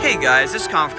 Hey guys, this is Conf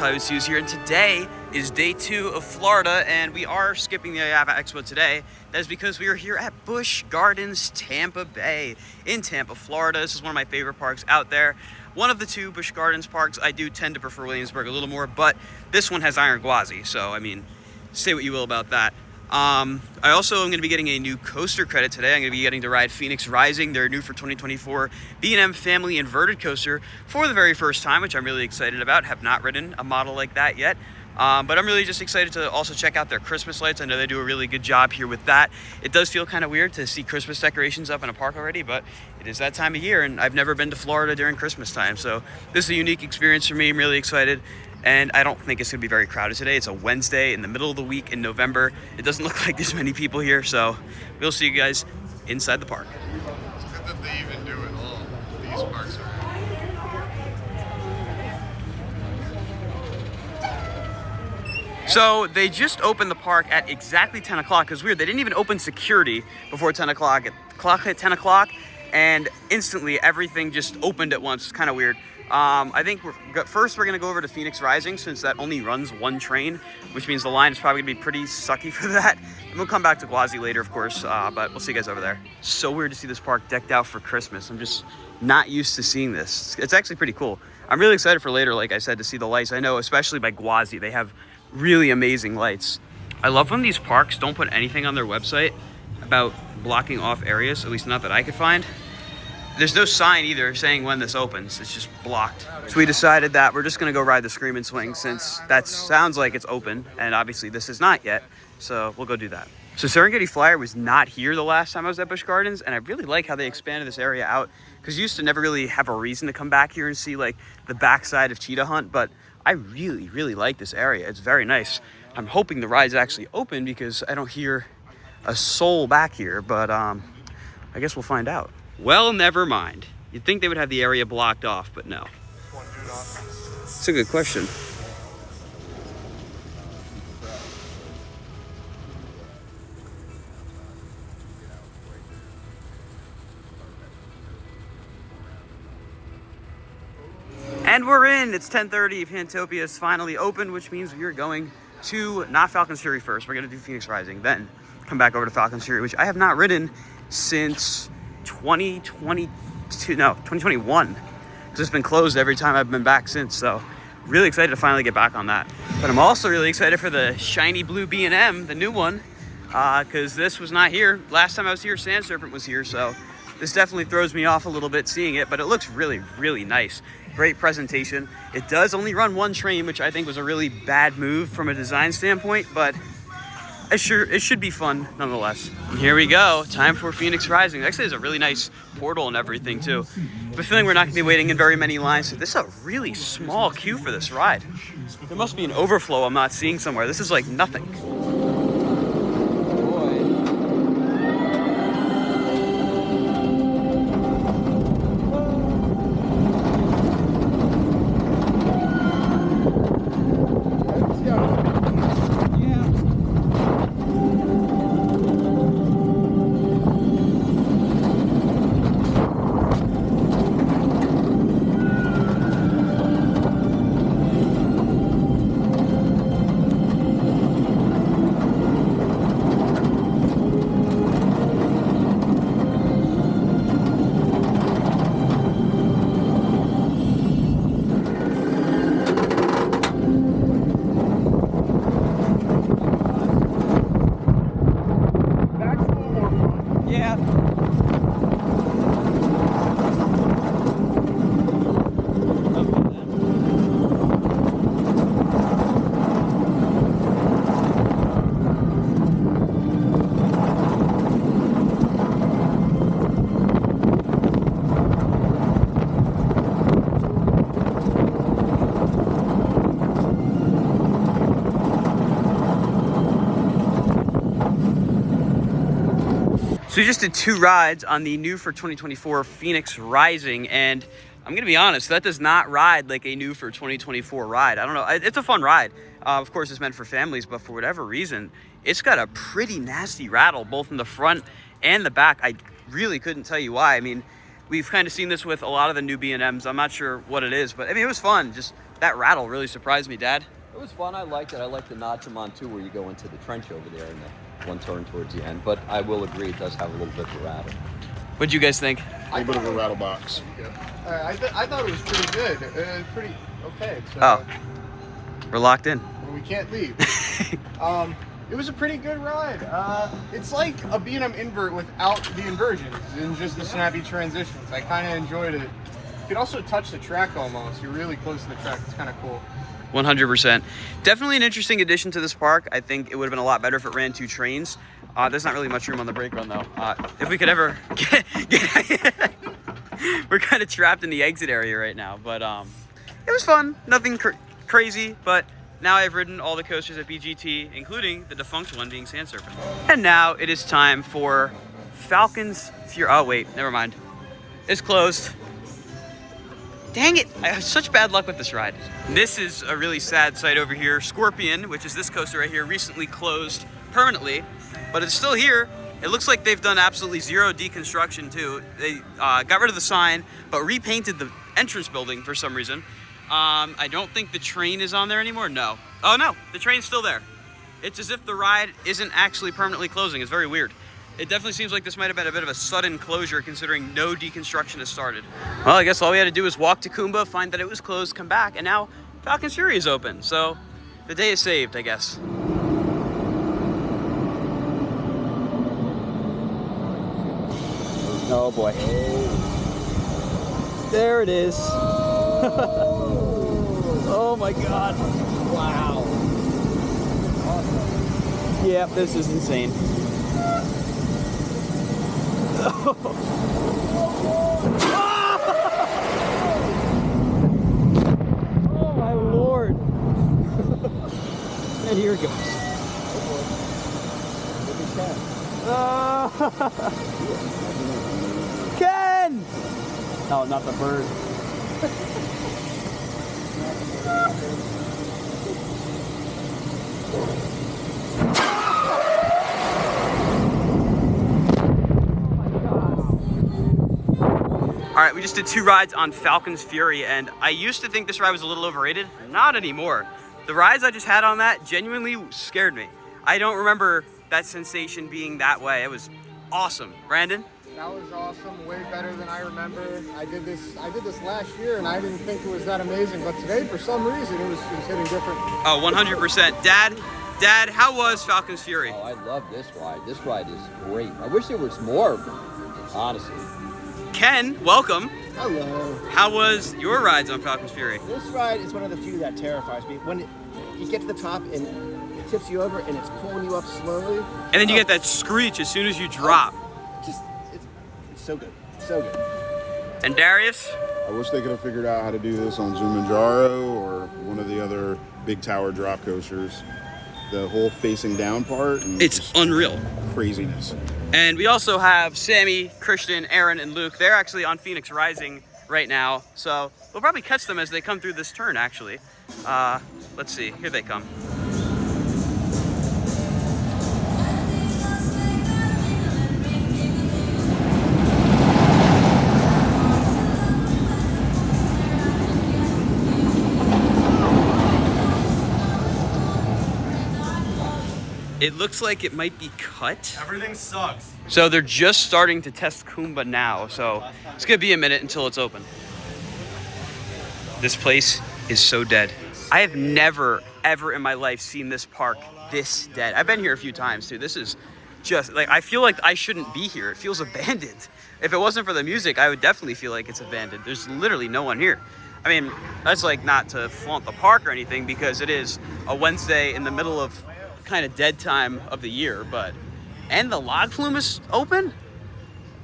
here, and today is day 2 of Florida, and we are skipping the IAVA Expo today. That is because we are here at Busch Gardens Tampa Bay in Tampa, Florida. This is one of my favorite parks out there. One of the 2 Busch Gardens parks. I do tend to prefer Williamsburg a little more, but this one has Iron Gwazi, so I mean, say what you will about that. I also am going to be getting a new coaster credit today. I'm going to be getting to ride Phoenix Rising, their new for 2024 B&M family inverted coaster for the very first time, which I'm really excited about. Have not ridden a model like that yet. But I'm really just excited to also check out their Christmas lights. I know they do a really good job here with that. It does feel kind of weird to see Christmas decorations up in a park already, but it is that time of year, and I've never been to Florida during Christmas time. So this is a unique experience for me. I'm really excited. And I don't think it's going to be very crowded today. It's a Wednesday in the middle of the week in November. It doesn't look like there's many people here, so we'll see you guys inside the park. It's good that they even do it all. These parks are. So they just opened the park at exactly 10 o'clock. It's weird. They didn't even open security before 10 o'clock. The clock hit 10 o'clock, and instantly everything just opened at once. It's kind of weird. I think first we're going to go over to Phoenix Rising, since that only runs one train, which means the line is probably going to be pretty sucky for that. And we'll come back to Gwazi later, of course, but we'll see you guys over there. So weird to see this park decked out for Christmas. I'm just not used to seeing this. It's actually pretty cool. I'm really excited for later, like I said, to see the lights. I know, especially by Gwazi, they have really amazing lights. I love when these parks don't put anything on their website about blocking off areas, at least not that I could find. There's no sign either saying when this opens. It's just blocked. So we decided that we're just going to go ride the Scream and Swing, since that sounds like it's open, and obviously this is not yet. So we'll go do that. So Serengeti Flyer was not here the last time I was at Busch Gardens, and I really like how they expanded this area out, because you used to never really have a reason to come back here and see like the backside of Cheetah Hunt, but I really, really like this area. It's very nice. I'm hoping the ride's actually open, because I don't hear a soul back here, but I guess we'll find out. Well, never mind. You'd think they would have the area blocked off, but no. It's a good question. And we're in. It's 10:30. Pantopia is finally open, which means we're going to not Falcon's Fury first. We're going to do Phoenix Rising, then come back over to Falcon's Fury, which I have not ridden since 2021, because it's been closed every time I've been back since. So really excited to finally get back on that. But I'm also really excited for the shiny blue B&M, the new one, because this was not here last time I was here. Sand Serpent was here, so this definitely throws me off a little bit seeing it, but it looks really, really nice. Great presentation. It does only run one train, which I think was a really bad move from a design standpoint, but it should be fun nonetheless. And here we go. Time for Phoenix Rising. Actually, there's a really nice portal and everything too. I have a feeling we're not going to be waiting in very many lines. So this is a really small queue for this ride. There must be an overflow I'm not seeing somewhere. This is like nothing. So we just did 2 rides on the new for 2024 Phoenix Rising, and I'm gonna be honest, that does not ride like a new for 2024 ride. I don't know, it's a fun ride. Of course, it's meant for families, but for whatever reason, it's got a pretty nasty rattle, both in the front and the back. I really couldn't tell you why. I mean, We've kind of seen this with a lot of the new B&Ms. I'm not sure what it is, but I mean, it was fun. Just that rattle really surprised me, Dad. It was fun. I liked it. I liked the notch of Montu where you go into the trench over there and the one turn towards the end. But I will agree, it does have a little bit of a rattle. What'd you guys think? A little bit of a rattle box. I thought it was pretty good. Pretty okay. So, Oh, we're locked in. we can't leave. It was a pretty good ride. It's like a B&M invert without the inversions and just the snappy transitions. I kind of enjoyed it. You could also touch the track almost. You're really close to the track. It's kind of cool. 100%. Definitely an interesting addition to this park. I think it would have been a lot better if it ran 2 trains. There's not really much room on the brake run though. If we could ever get we're kind of trapped in the exit area right now, but it was fun. Nothing crazy, but now I've ridden all the coasters at BGT, including the defunct one being Sand Serpent. And now it is time for Falcon's Fury. Oh wait, never mind. It's closed. Dang it, I have such bad luck with this ride. This is a really sad sight over here. Scorpion, which is this coaster right here, recently closed permanently, but it's still here. It looks like they've done absolutely zero deconstruction too. They got rid of the sign, but repainted the entrance building for some reason. I don't think the train is on there anymore, no. Oh no, the train's still there. It's as if the ride isn't actually permanently closing. It's very weird. It definitely seems like this might have been a bit of a sudden closure considering no deconstruction has started. Well, I guess all we had to do was walk to Kumba, find that it was closed, come back, and now Falcon's Fury is open. So the day is saved, I guess. Oh boy. There it is. Oh my God. Wow. Awesome. Yeah, this is insane. Oh my Lord. And here it goes. Ken! No, not the bird. All right, we just did 2 rides on Falcon's Fury, and I used to think this ride was a little overrated. Not anymore. The rides I just had on that genuinely scared me. I don't remember that sensation being that way. It was awesome. Brandon? That was awesome. Way better than I remember. I did this last year, and I didn't think it was that amazing. But today, for some reason, it was hitting different. Oh, 100%. Dad, how was Falcon's Fury? Oh, I love this ride. This ride is great. I wish there was more of them, honestly. Ken, welcome. Hello. How was your rides on Falcon's Fury? This ride is one of the few that terrifies me. When you get to the top and it tips you over and it's pulling you up slowly. And then you get that screech as soon as you drop. It's so good. So good. And Darius? I wish they could have figured out how to do this on Zumanjaro or one of the other big tower drop coasters. The whole facing down part. And It's unreal. Craziness. And we also have Sammy, Christian, Aaron, and Luke. They're actually on Phoenix Rising right now. So we'll probably catch them as they come through this turn, actually. Let's see. Here they come. It looks like it might be cut. Everything sucks. So they're just starting to test Kumba now, so it's gonna be a minute until it's open. This place is so dead. I have never, ever in my life seen this park this dead. I've been here a few times too. This is just, like, I feel like I shouldn't be here. It feels abandoned. If it wasn't for the music, I would definitely feel like it's abandoned. There's literally no one here. I mean, that's like not to flaunt the park or anything because it is a Wednesday in the middle of kind of dead time of the year, but and the log flume is open.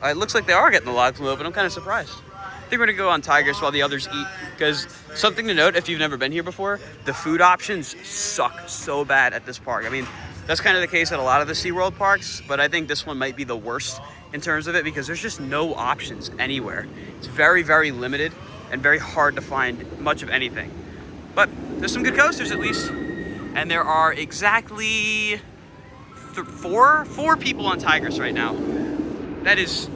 It looks like they are getting the log flume open. I'm kind of surprised. I think we're gonna go on Tigers while the others eat, because something to note if you've never been here before, the food options suck so bad at this park. I mean, that's kind of the case at a lot of the SeaWorld parks, but I think this one might be the worst in terms of it because there's just no options anywhere. It's very, very limited and very hard to find much of anything. But there's some good coasters at least. And there are exactly four people on Tigers right now. That is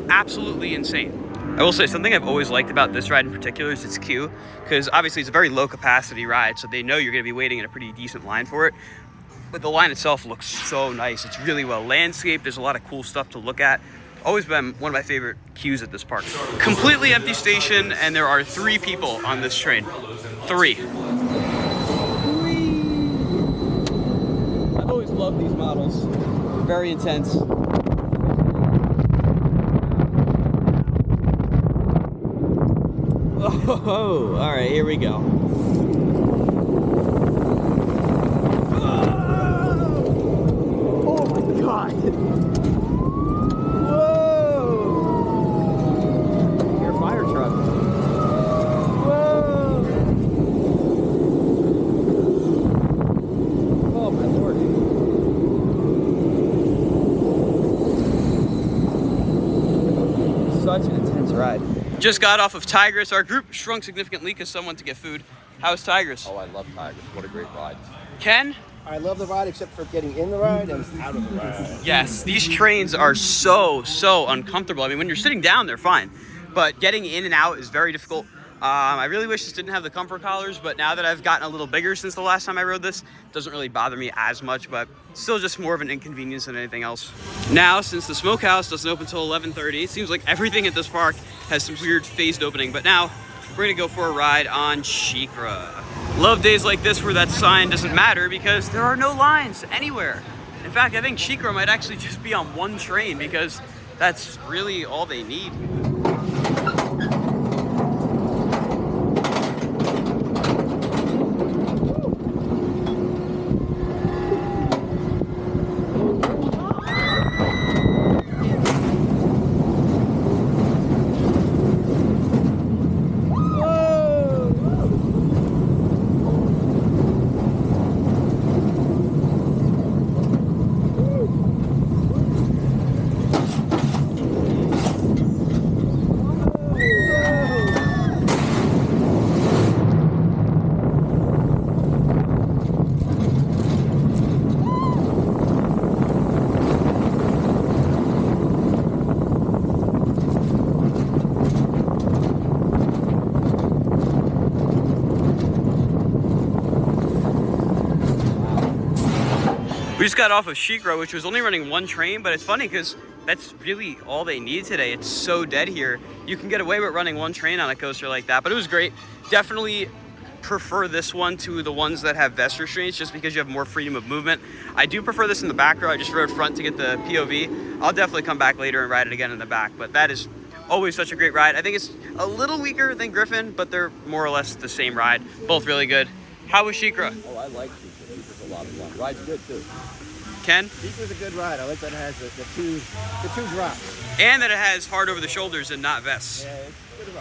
absolutely insane. I will say something I've always liked about this ride in particular is its queue, because obviously it's a very low capacity ride, so they know you're going to be waiting in a pretty decent line for it. But the line itself looks so nice. It's really well landscaped. There's a lot of cool stuff to look at. Always been one of my favorite queues at this park. Completely empty station, and there are 3 people on this train. 3. I've always loved these models. They're very intense. Oh, all right, here we go. Oh my God! Whoa! Your fire truck. Whoa! Oh my lord. Such an intense ride. Just got off of Tigris. Our group shrunk significantly because someone went to get food. How's Tigris? Oh, I love Tigers. What a great ride. Ken? I love the ride except for getting in the ride and out of the ride. Yes, these trains are so uncomfortable. I mean, when you're sitting down, they're fine, but getting in and out is very difficult. I really wish this didn't have the comfort collars, but now that I've gotten a little bigger since the last time I rode this, it doesn't really bother me as much, but still just more of an inconvenience than anything else. Now, since the smokehouse doesn't open until 11:30, it seems like everything at this park has some weird phased opening, but now we're gonna go for a ride on Shikra. Love days like this where that sign doesn't matter because there are no lines anywhere. In fact, I think Shikra might actually just be on one train because that's really all they need. We just got off of Shikra, which was only running one train, but it's funny because that's really all they need today. It's so dead here. You can get away with running one train on a coaster like that, but it was great. Definitely prefer this one to the ones that have vest restraints just because you have more freedom of movement. I do prefer this in the back row. I just rode front to get the POV. I'll definitely come back later and ride it again in the back, but that is always such a great ride. I think it's a little weaker than Griffin, but they're more or less the same ride. Both really good. How was Shikra? Oh, I like Cheetah. Cheetah's a lot of fun. Ride's good too. Ken? Shikra's a good ride. I like that it has the two drops. And that it has hard over the shoulders and not vests. Yeah, it's a good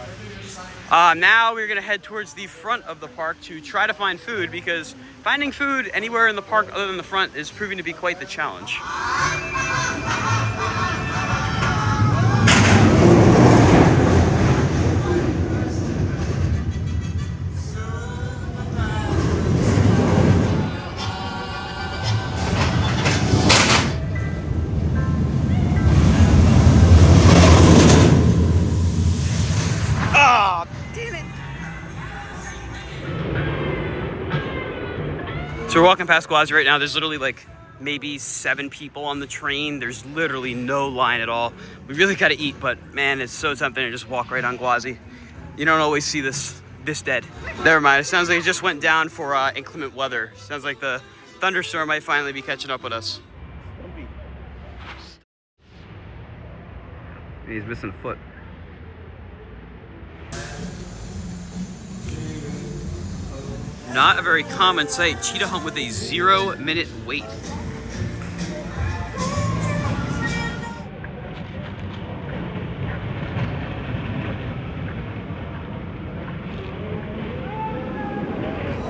ride. Now we're gonna head towards the front of the park to try to find food because finding food anywhere in the park other than the front is proving to be quite the challenge. So we're walking past Gwazi right now. There's literally like maybe 7 people on the train. There's literally no line at all. We really got to eat, but man, it's so tempting to just walk right on Gwazi. You don't always see this dead. Never mind. It sounds like it just went down for inclement weather. Sounds like the thunderstorm might finally be catching up with us. He's missing a foot. Not a very common sight. Cheetah Hunt with a 0-minute wait.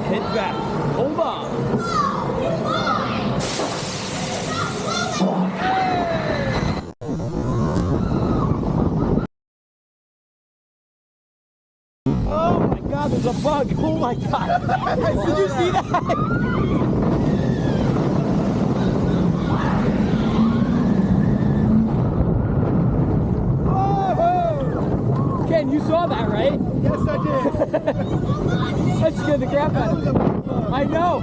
Hit back. Hold on. Oh my God, there's a bug. Oh my God. Did you see that? Whoa! Ken, you saw that, right? Yes, I did. That scared the crap out of me. I know.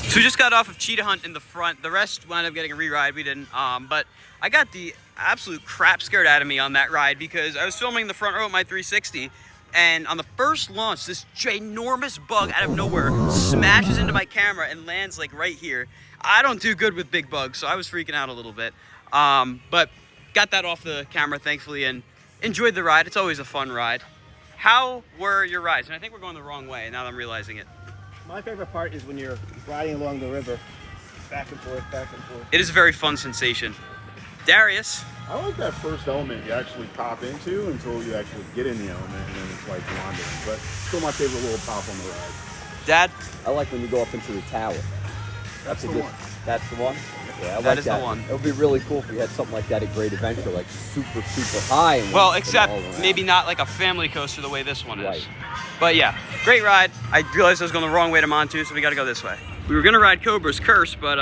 So we just got off of Cheetah Hunt in the front. The rest wound up getting a re-ride. We didn't. But I got the absolute crap scared out of me on that ride because I was filming the front row of my 360, and on the first launch, this ginormous bug out of nowhere smashes into my camera and lands like right here. I don't do good with big bugs, so I was freaking out a little bit. But got that off the camera, thankfully, and enjoyed the ride. It's always a fun ride. How were your rides? And I think we're going the wrong way now that I'm realizing it. My favorite part is when you're riding along the river, back and forth, back and forth. It is a very fun sensation. Darius? I like that first element you actually pop into until you actually get in the element, and then it's like wandering. But still my favorite little pop on the ride. Dad? I like when you go up into the tower. That's the one. That's the one? Yeah, I That like is the one. It would be really cool if we had something like that at Great Adventure, like super, super high. And Well, we can except all around. maybe not like a family coaster the way this one is. Right. But yeah, great ride. I realized I was going the wrong way to Montu, so we got to go this way. We were going to ride Cobra's Curse, but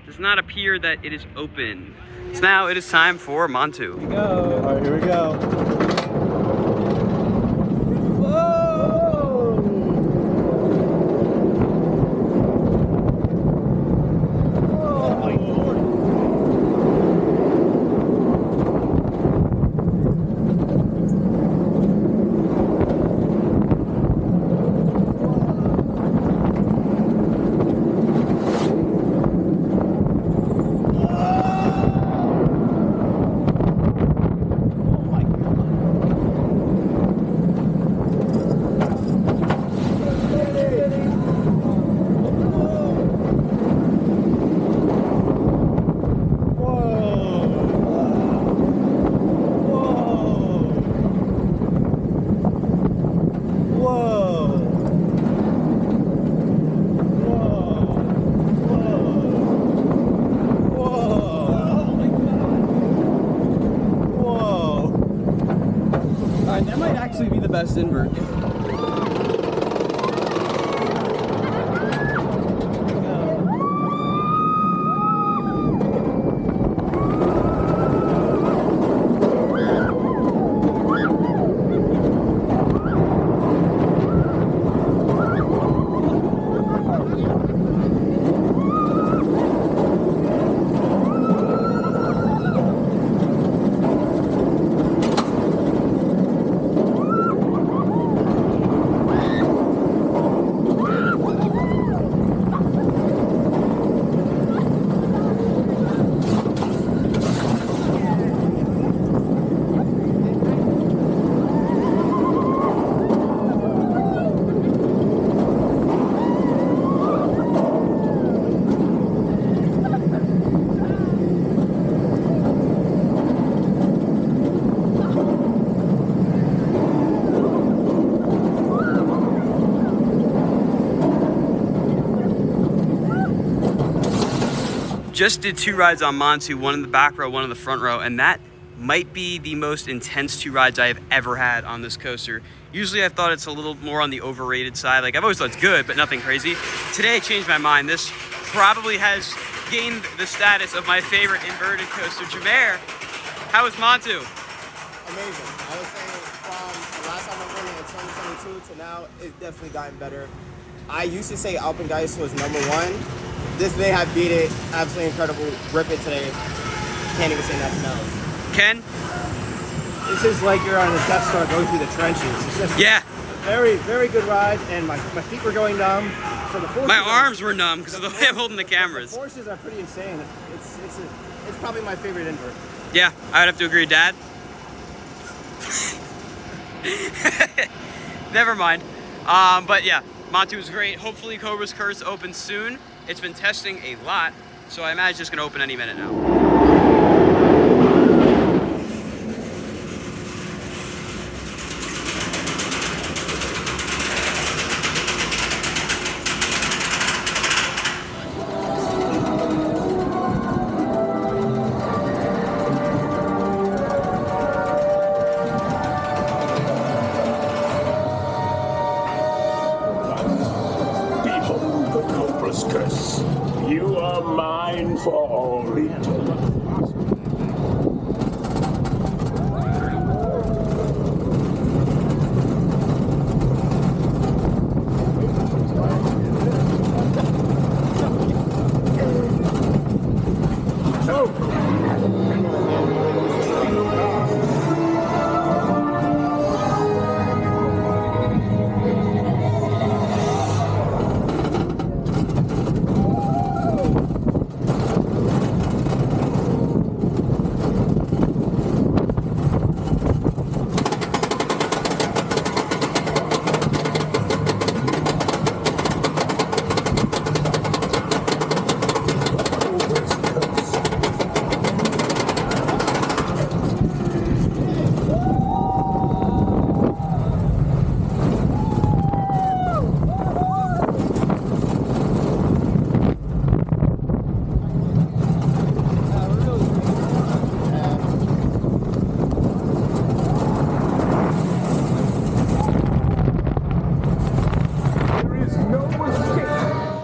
does not appear that it is open. So now it is time for Montu. All right, here we go. Best invert. Just did 2 rides on Montu, one in the back row, one in the front row, and that might be the most intense 2 rides I have ever had on this coaster. Usually I've thought it's a little more on the overrated side. Like, I've always thought it's good, but nothing crazy. Today I changed my mind. This probably has gained the status of my favorite inverted coaster. Jameer, how was Montu? Amazing. I was saying from the last time I went in 2022 to now, it's definitely gotten better. I used to say Alpengeist was #1. This may have beat it. Absolutely incredible. Rip it today. can't even say nothing else. Ken? This is like you're on a Death Star going through the trenches. It's just Yeah. very, very good ride, and my feet were going numb. So the forces My arms were numb because of the way I'm holding the cameras. The forces are pretty insane. It's probably my favorite invert. Yeah, I would have to agree, Dad. Never mind. But yeah, Montu was great. Hopefully Cobra's Curse opens soon. It's been testing a lot, so I imagine it's going to open any minute now. Curse. You are mine for all eternity.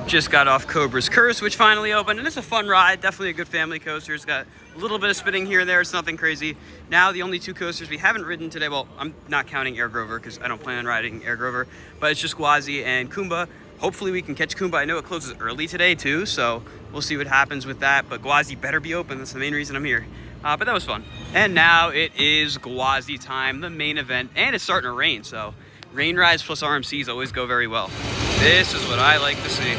Just got off Cobra's Curse, which finally opened, and it's a fun ride. Definitely a good family coaster. It's got a little bit of spinning here and there. It's nothing crazy. Now the only two coasters we haven't ridden today, well, I'm not counting Air Grover because I don't plan on riding Air Grover, but it's just Gwazi and Kumba. Hopefully we can catch Kumba. I know it closes early today too, so we'll see what happens with that, but Gwazi better be open. That's the main reason I'm here. But that was fun. And now it is Gwazi time, the main event, and it's starting to rain, so rain rides plus RMCs always go very well. This is what I like to see.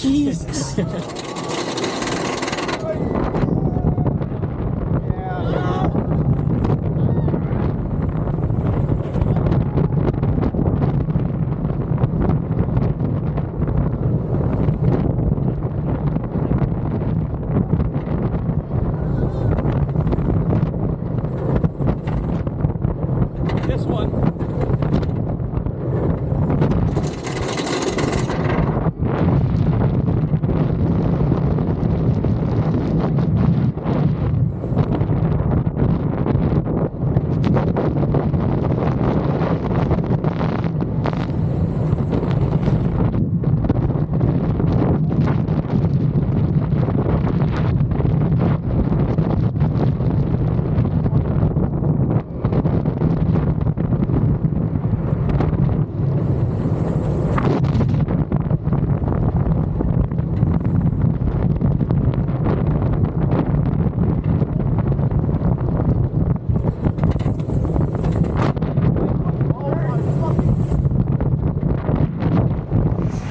Jesus. This one.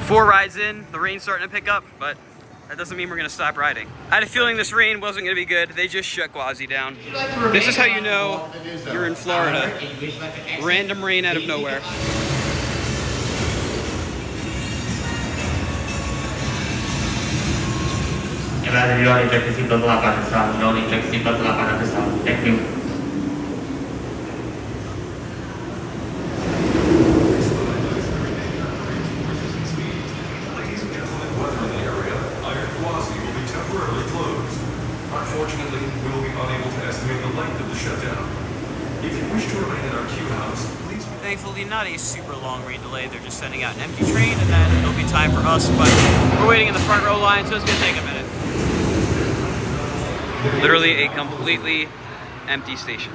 Four rides in, the rain's starting to pick up, but that doesn't mean we're gonna stop riding. I had a feeling this rain wasn't gonna be good. They just shut Gwazi down. This is how you know you're in Florida. Random rain out of nowhere. Gwazi, you are eject the seatbelt lock on the sound. No eject seatbelt lock on the sound. Thank you. Unfortunately, we will be unable to estimate the length of the shutdown. If you wish to remain in our queue house, please... Thankfully, not a super long rain delay. They're just sending out an empty train, and then it'll be time for us. But we're waiting in the front row line, so it's gonna take a minute. Literally a completely empty station.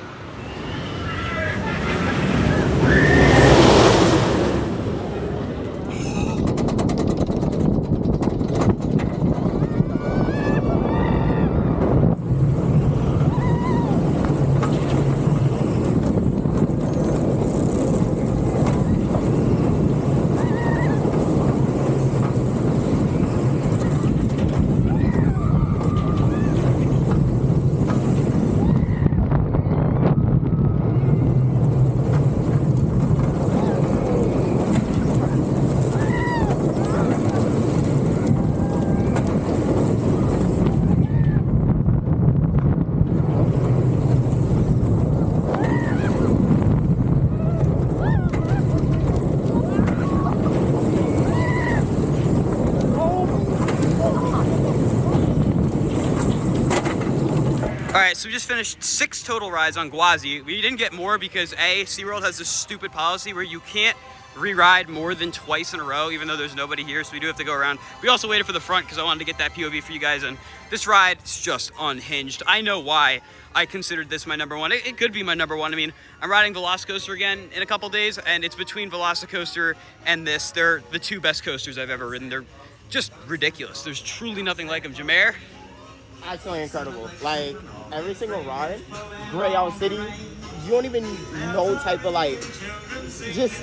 Alright, so we just finished 6 total rides on Gwazi. We didn't get more because A, SeaWorld has this stupid policy where you can't re-ride more than twice in a row, even though there's nobody here, so we do have to go around. We also waited for the front because I wanted to get that POV for you guys, and this ride is just unhinged. I know why I considered this my number one. It could be my number one. I mean, I'm riding Velocicoaster again in a couple days, and it's between Velocicoaster and this. They're the 2 best coasters I've ever ridden. They're just ridiculous. There's truly nothing like them. Jameer? Absolutely incredible. Like, every single ride, gray out city, you don't even know type of like, just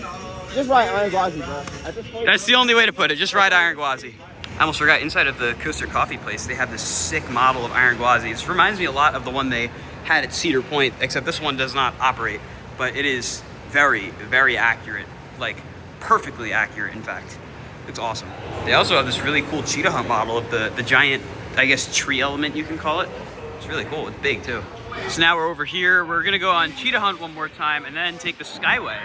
ride Iron Gwazi, bro. That's the only way to put it. Just ride Iron Gwazi. I almost forgot, inside of the Coaster Coffee place, they have this sick model of Iron Gwazi. This reminds me a lot of the one they had at Cedar Point, except this one does not operate, but it is very, very accurate. Like, perfectly accurate, in fact. It's awesome. They also have this really cool Cheetah Hunt model of the giant, I guess, tree element, you can call it. It's really cool. It's big, too. So now we're over here. We're going to go on Cheetah Hunt one more time and then take the Skyway.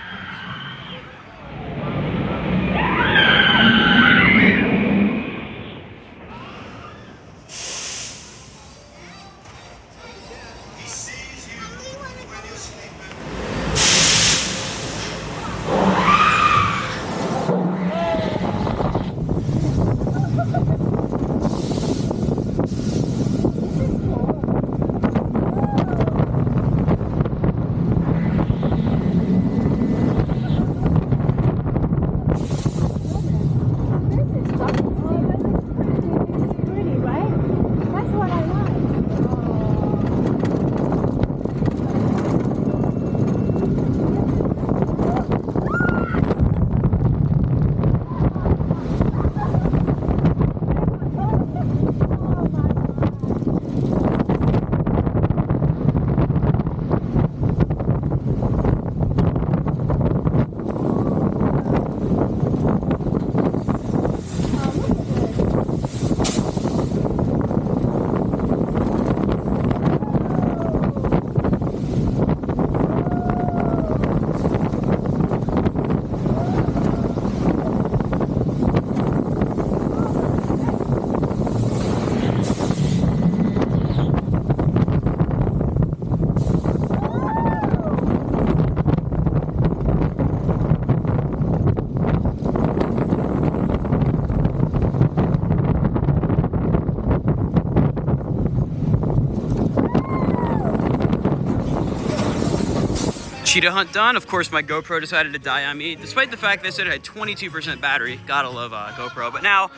Cheetah Hunt done. Of course, my GoPro decided to die on me, despite the fact they said it had 22% battery. Gotta love GoPro. But now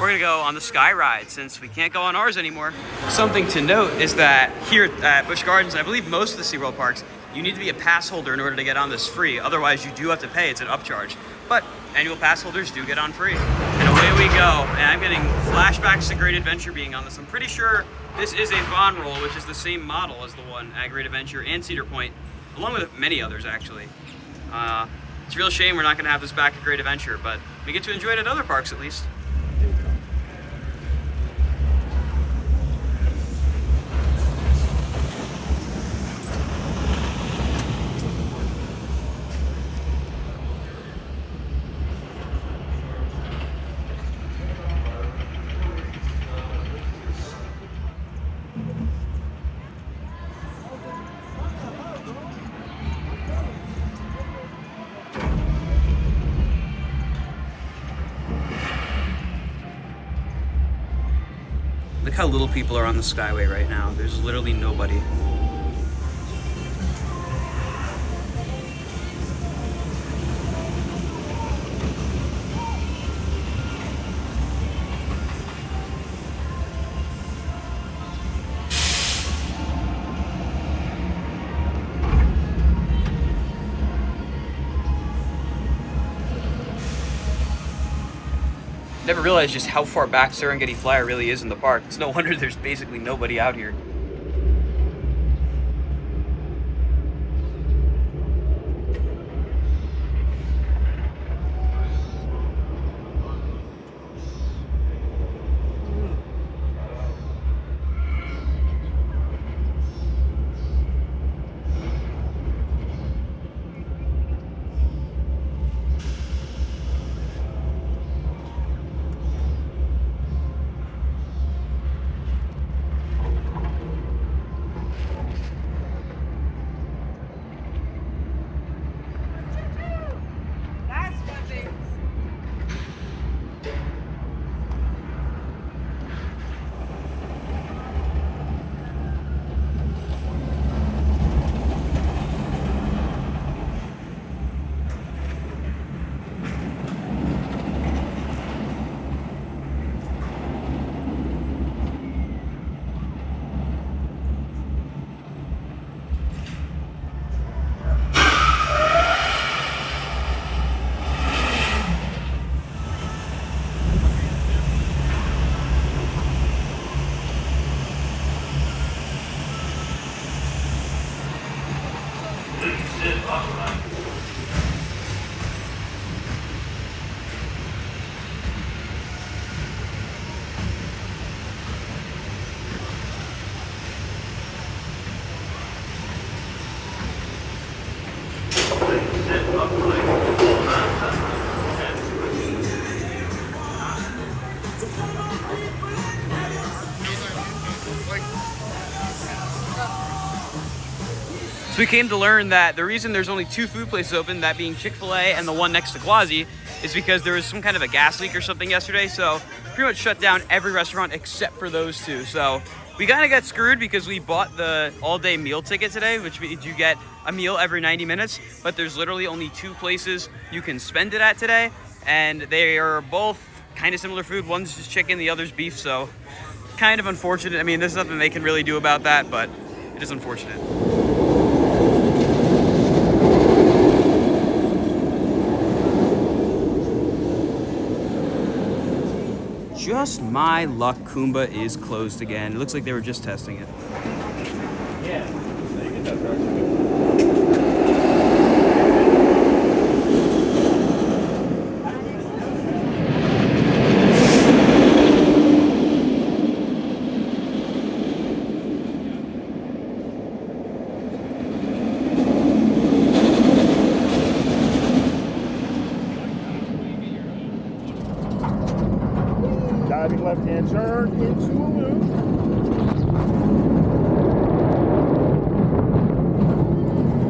we're gonna go on the Skyride since we can't go on ours anymore. Something to note is that here at Busch Gardens, I believe most of the SeaWorld parks, you need to be a pass holder in order to get on this free. Otherwise, you do have to pay. It's an upcharge. But annual pass holders do get on free. And away we go. And I'm getting flashbacks to Great Adventure being on this. I'm pretty sure this is a Von Roll, which is the same model as the one at Great Adventure and Cedar Point, along with many others, actually. It's a real shame we're not going to have this back at Great Adventure, but we get to enjoy it at other parks at least. how little people are on the Skyway right now. There's literally nobody. Never realized just how far back Serengeti Flyer really is in the park. It's no wonder there's basically nobody out here. So we came to learn that the reason there's only 2 food places open, that being Chick-fil-A and the one next to Gwazi, is because there was some kind of a gas leak or something yesterday. So pretty much shut down every restaurant except for those 2. So we kind of got screwed because we bought the all-day meal ticket today, which means you get a meal every 90 minutes. But there's literally only 2 places you can spend it at today. And they are both kind of similar food. One's just chicken, the other's beef. So kind of unfortunate. I mean, there's nothing they can really do about that, but it is unfortunate. Just my luck, Kumba is closed again. It looks like they were just testing it. Yeah. Diving left-hand turn into a loop.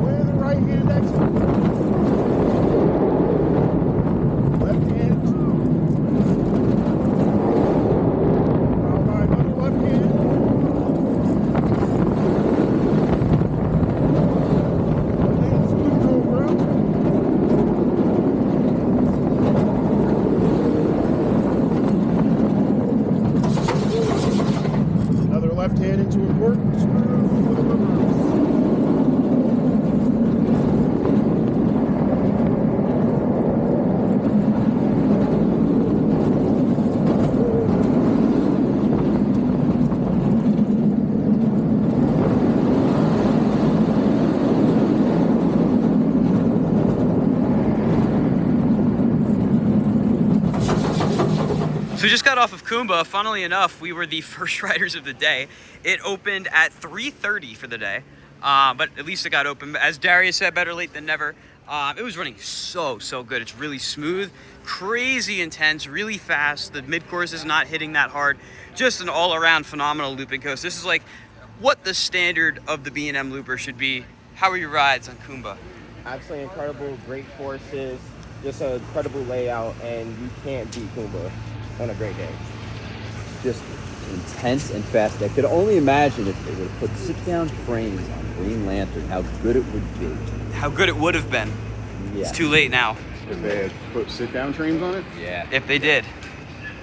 With the right-hand exit. Left-hand. Followed by another left-hand. Lands through Cobra. Left hand into a corkscrew for the reverse. So we just got off of Kumba. Funnily enough, we were the first riders of the day. It opened at 3:30 for the day, but at least it got open. As Darius said, better late than never. It was running so good. It's really smooth, crazy intense, really fast. The mid-course is not hitting that hard. Just an all-around phenomenal looping coast. This is like what the standard of the B&M looper should be. How are your rides on Kumba? Absolutely incredible, great forces, just an incredible layout, and you can't beat Kumba on a great day. Just intense and fast. I could only imagine if they would have put sit-down frames on Green Lantern, how good it would be. How good it would have been. Yeah. It's too late now. If they had put sit-down trains on it, Yeah. If they did.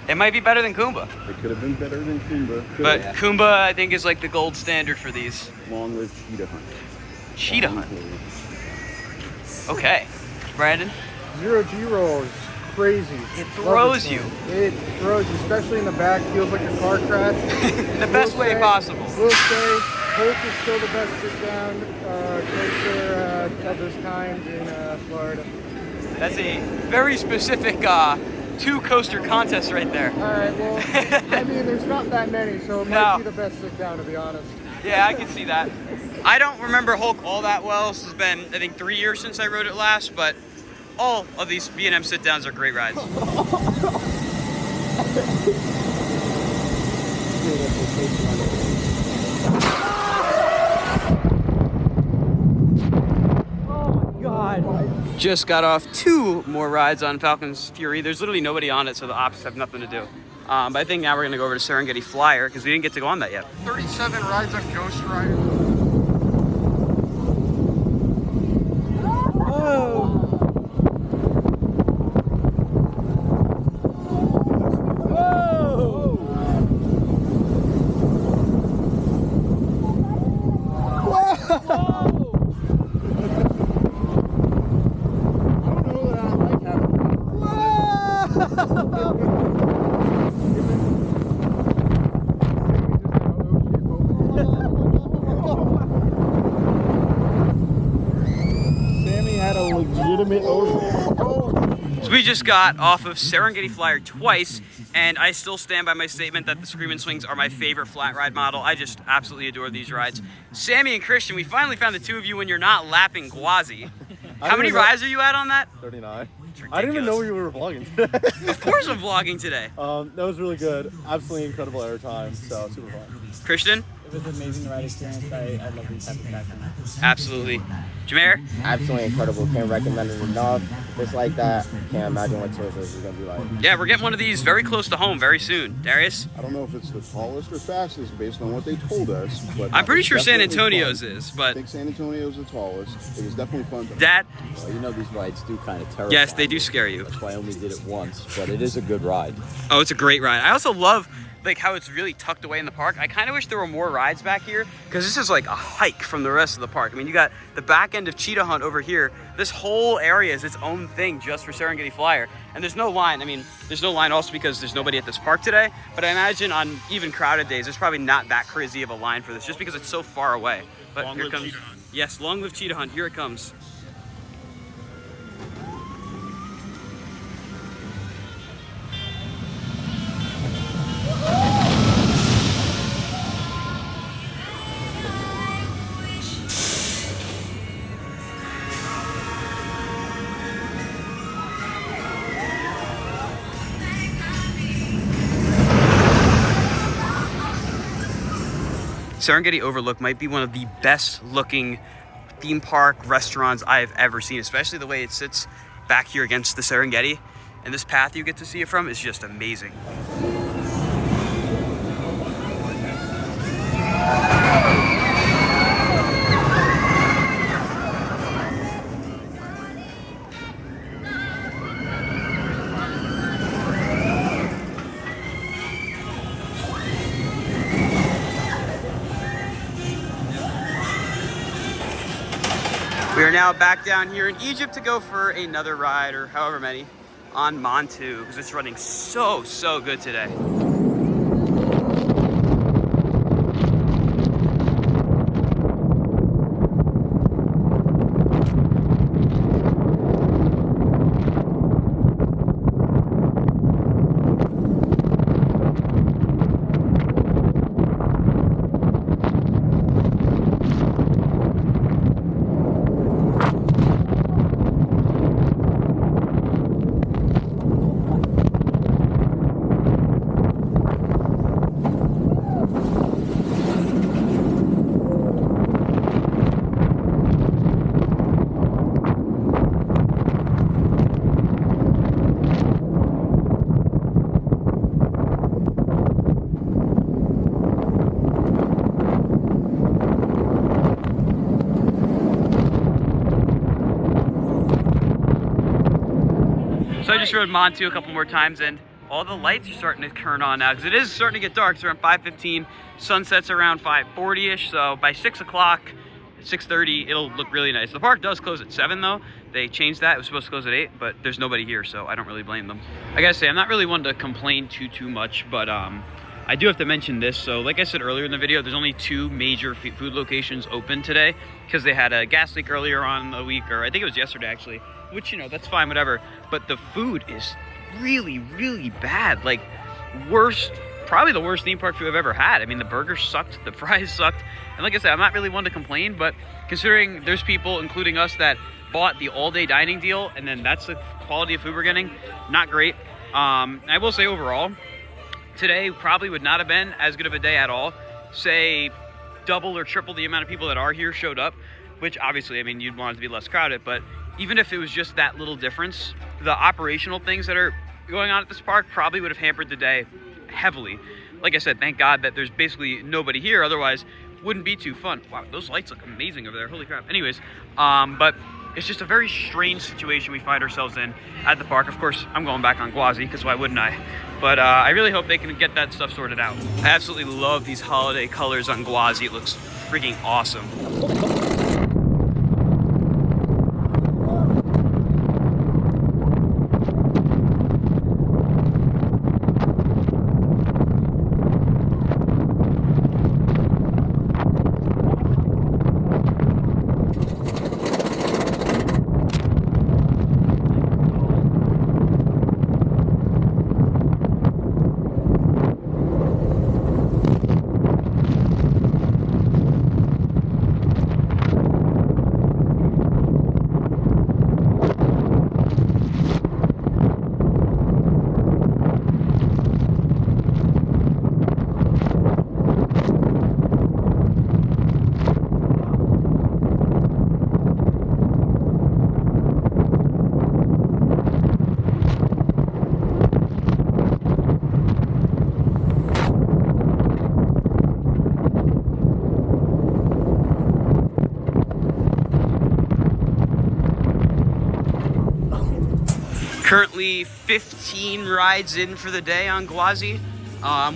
It might be better than Kumba. it could have been better than Kumba. But Yeah. Kumba, I think, is like the gold standard for these. Long live Cheetah Hunt. Cheetah Hunt. Okay. Brandon? Zero G roll is crazy. It Love throws this you. thing. It throws you, especially in the back. Feels like a car crash. The best Will way say- possible. Will say, Holt is still the best sit-down coaster of this kind in Florida. That's a very specific two-coaster contest right there. All right, well, I mean, there's not that many, so it No. might be the best sit-down, to be honest. Yeah, I can see that. I don't remember Hulk all that well. This has been, I think, 3 years since I rode it last, but all of these B&M sit-downs are great rides. Just got off 2 more rides on Falcon's Fury. There's literally nobody on it, so the ops have nothing to do. But I think now we're gonna go over to Serengeti Flyer because we didn't get to go on that yet. 37 rides on Ghost Rider. So we just got off of Serengeti Flyer twice, and I still stand by my statement that the Screamin' Swings are my favorite flat ride model. I just absolutely adore these rides. Sammy and Christian, we finally found the two of you when you're not lapping Gwazi. How many rides are you at on that? 39. I didn't even know you were vlogging today. Of course I'm vlogging today. That was really good. Absolutely incredible airtime. So super fun. Christian? It was an amazing ride experience. I love these type of backgrounds. Absolutely. Jameer? Absolutely incredible. Can't recommend it enough. Just like that, can't imagine what tour is going to be like. Yeah, we're getting one of these very close to home very soon. Darius? I don't know if it's the tallest or fastest based on what they told us, but I'm pretty sure San definitely Antonio's fun. is, I but think San Antonio's the tallest. It was definitely fun. that, Well, you know these rides do kind of terrify. yes, they do scare you. That's why I only did it once, but it is a good ride. Oh, it's a great ride. I also love like how it's really tucked away in the park. I kind of wish there were more rides back here because this is like a hike from the rest of the park. I mean, you got the back end of Cheetah Hunt over here. This whole area is its own thing just for Serengeti Flyer. And there's no line. I mean, there's no line also because there's nobody at this park today. But I imagine on even crowded days, there's probably not that crazy of a line for this just because it's so far away. But Long here live comes, Cheetah Hunt. yes, long live Cheetah Hunt. Here it comes. Serengeti Overlook might be one of the best looking theme park restaurants I have ever seen, especially the way it sits back here against the Serengeti. And this path you get to see it from is just amazing. We are now back down here in Egypt to go for another ride, or however many, on Montu, because it's running so good today. just rode Montu a couple more times, and all the lights are starting to turn on now because it is starting to get dark. It's around 5:15. Sunset's around 5:40ish. So by 6 o'clock, 6:30, it'll look really nice. The park does close at 7 though. They changed that. It was supposed to close at 8, but there's nobody here, so I don't really blame them. I gotta say, I'm not really one to complain too much, but I do have to mention this. So like I said earlier in the video, there's only 2 major food locations open today because they had a gas leak earlier on in the week, or I think it was yesterday actually, which, you know, that's fine, whatever. But the food is really, really bad. Like, worst, probably the worst theme park food I've ever had. I mean, the burgers sucked, the fries sucked. And like I said, I'm not really one to complain, but considering there's people, including us, that bought the all-day dining deal, and then that's the quality of food we're getting, not great. I will say overall, today probably would not have been as good of a day at all. Say double or triple the amount of people that are here showed up, which obviously, I mean, you'd want it to be less crowded, but even if it was just that little difference, the operational things that are going on at this park probably would have hampered the day heavily. Like I said, thank God that there's basically nobody here, otherwise wouldn't be too fun. Wow, those lights look amazing over there, holy crap. Anyways, but it's just a very strange situation we find ourselves in at the park. Of course, I'm going back on Gwazi, because why wouldn't I? But I really hope they can get that stuff sorted out. I absolutely love these holiday colors on Gwazi. It looks freaking awesome. Currently 15 rides in for the day on Gwazi,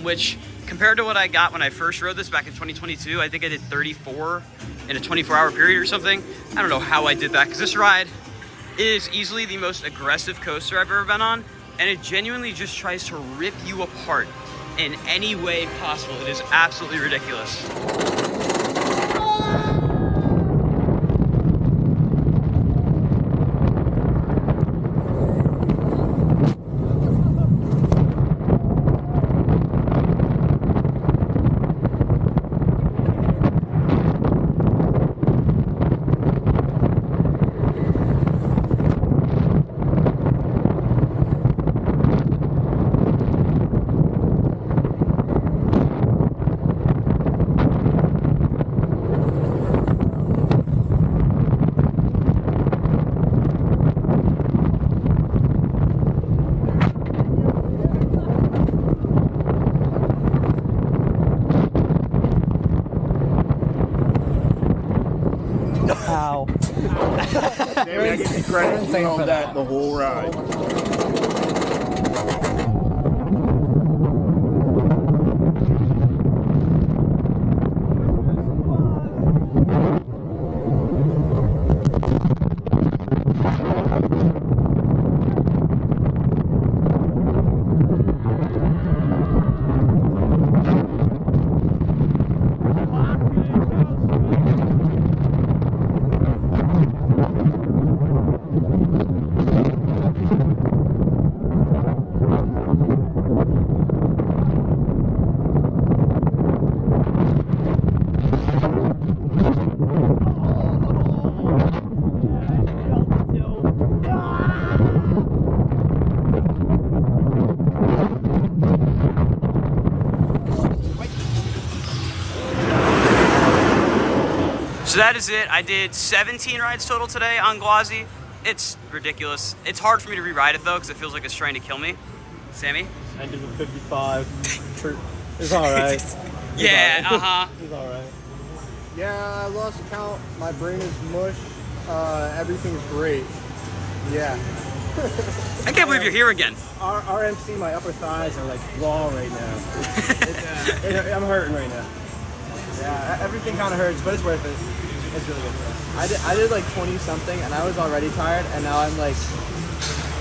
which compared to what I got when I first rode this back in 2022, I think I did 34 in a 24-hour period or something. I don't know how I did that, because this ride is easily the most aggressive coaster I've ever been on, and it genuinely just tries to rip you apart in any way possible. It is absolutely ridiculous. Ow. Damn, I give you credit. You held that the whole ride. So that is it. I did 17 rides total today on Gwazi. It's ridiculous. It's hard for me to re-ride it though, because it feels like it's trying to kill me. Sammy? I did a 55. It's alright. Yeah, uh-huh. It's alright. Yeah, I lost count. My brain is mush. Everything's great. Yeah. I can't believe you're here again. RMC, my upper thighs are like raw right now. I'm hurting right now. Yeah, everything kind of hurts, but it's worth it. It's really good. I did like 20 something, and I was already tired, and now I'm like,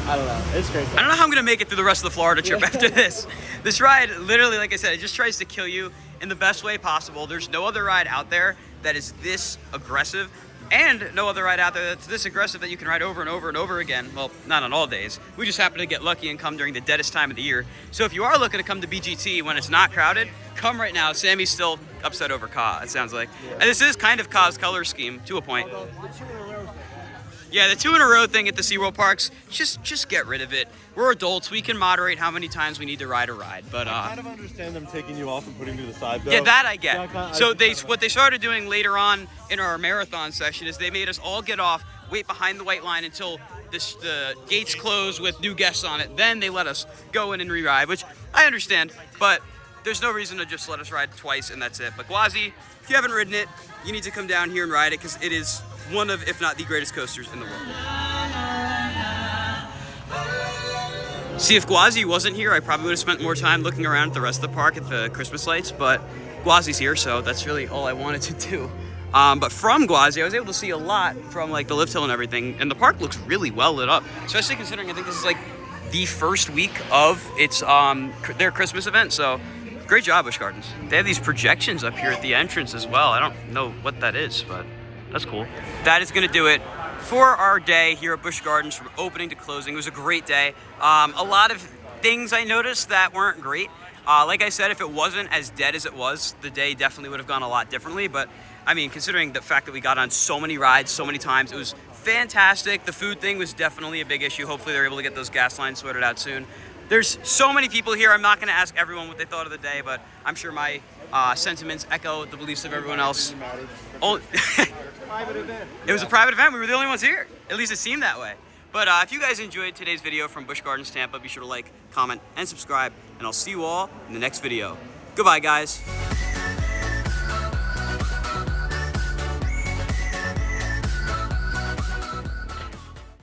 I don't know. It's crazy. I don't know how I'm gonna make it through the rest of the Florida trip after this. This ride, literally, like I said, it just tries to kill you in the best way possible. There's no other ride out there that is this aggressive, and no other ride out there that's this aggressive that you can ride over and over and over again. Well, not on all days. We just happen to get lucky and come during the deadest time of the year. So if you are looking to come to BGT when it's not crowded, come right now. Sammy's still upset over Ka, it sounds like. And this is kind of Ka's color scheme to a point. Yeah, the 2 in a row thing at the SeaWorld parks, just get rid of it. We're adults. We can moderate how many times we need to ride a ride. But I kind of understand them taking you off and putting you to the side, though. yeah, that I get. Yeah, So what they started doing later on in our marathon session is they made us all get off, wait behind the white line until the gates close with new guests on it. Then they let us go in and re-ride, which I understand. But there's no reason to just let us ride twice and that's it. But Gwazi, if you haven't ridden it, you need to come down here and ride it because it is one of, if not the greatest coasters in the world. See, if Gwazi wasn't here, I probably would have spent more time looking around at the rest of the park at the Christmas lights, but Gwazi's here, so that's really all I wanted to do. But from Gwazi, I was able to see a lot from like the lift hill and everything, and the park looks really well lit up, especially considering I think this is like the first week of its their Christmas event, so great job, Busch Gardens. They have these projections up here at the entrance as well. I don't know what that is, but that's cool. That is gonna do it for our day here at Busch Gardens from opening to closing. It was a great day. A lot of things I noticed that weren't great. Like I said, if it wasn't as dead as it was, the day definitely would have gone a lot differently. But I mean, considering the fact that we got on so many rides, so many times, it was fantastic. The food thing was definitely a big issue. Hopefully they're able to get those gas lines sorted out soon. There's so many people here. I'm not gonna ask everyone what they thought of the day, but I'm sure my sentiments echo the beliefs of everyone else. It was a private event. We were the only ones here. At least it seemed that way. But if you guys enjoyed today's video from Busch Gardens Tampa, be sure to like, comment, and subscribe. And I'll see you all in the next video. Goodbye, guys.